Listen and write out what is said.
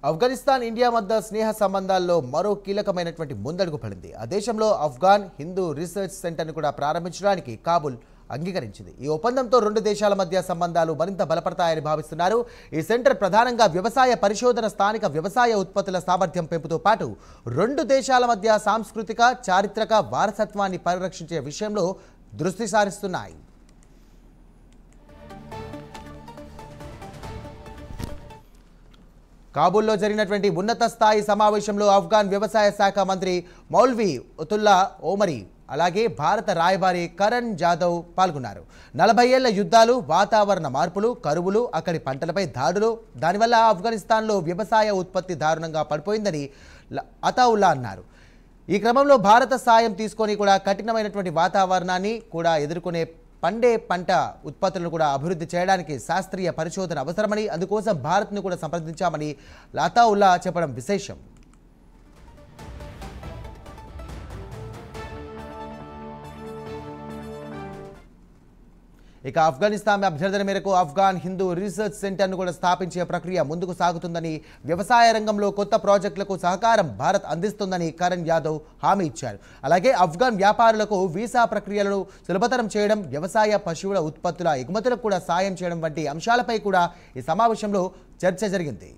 Afghanistan India మధ్య స్నేహ సంబంధాల్లో మరో కీలకమైనటువంటి ముందడుగు పడింది. ఆ దేశంలో ఆఫ్ఘాన్ హిందూ రీసెర్చ్ సెంటర్ను కూడా ప్రారంభించడానికి కాబూల్ అంగీకరించింది. ఈ ఒప్పందంతో రెండు దేశాల మధ్య సంబంధాలు మరింత బలపడతాయని భావిస్తున్నారు. ఈ సెంటర్ ప్రధానంగా వ్యవసాయ పరిశోధన, స్థానిక వ్యవసాయ ఉత్పత్తుల సామర్థ్యం పెంపుతో పాటు రెండు దేశాల మధ్య సాంస్కృతిక, చారిత్రక వారసత్వాన్ని పరిరక్షించే విషయంలో దృష్టి సారిస్తున్నాయి. కాబూల్లో జరిగినటువంటి ఉన్నత స్థాయి సమావేశంలో ఆఫ్ఘాన్ వ్యవసాయ శాఖ మంత్రి మౌల్వీ ఉతుల్లా ఓమరీ, అలాగే భారత రాయబారి కరణ్ జాదవ్ పాల్గొన్నారు. 40 ఏళ్ల యుద్ధాలు, వాతావరణ మార్పులు, కరువులు, అక్కడి పంటలపై దాడులు, దానివల్ల ఆఫ్ఘనిస్తాన్లో వ్యవసాయ ఉత్పత్తి దారుణంగా పడిపోయిందని అతావుల్లా అన్నారు. ఈ క్రమంలో భారత సాయం తీసుకొని కూడా కఠినమైనటువంటి వాతావరణాన్ని కూడా ఎదుర్కొనే పండే పంట ఉత్పత్తులను కూడా అభివృద్ధి చేయడానికి శాస్త్రీయ పరిశోధన అవసరమని, అందుకోసం భారత్ను కూడా సంప్రదించామని అతావుల్లా చెప్పడం విశేషం. ఇక ఆఫ్ఘనిస్తాన్ అభ్యర్థన మేరకు ఆఫ్ఘాన్ హిందూ రీసెర్చ్ సెంటర్ను కూడా స్థాపించే ప్రక్రియ ముందుకు సాగుతుందని, వ్యవసాయ రంగంలో కొత్త ప్రాజెక్టులకు సహకారం భారత్ అందిస్తుందని కరణ్ యాదవ్ హామీ ఇచ్చారు. అలాగే ఆఫ్ఘాన్ వ్యాపారులకు వీసా ప్రక్రియలను సులభతరం చేయడం, వ్యవసాయ పశువుల ఉత్పత్తుల ఎగుమతులకు కూడా సాయం చేయడం వంటి అంశాలపై కూడా ఈ సమావేశంలో చర్చ జరిగింది.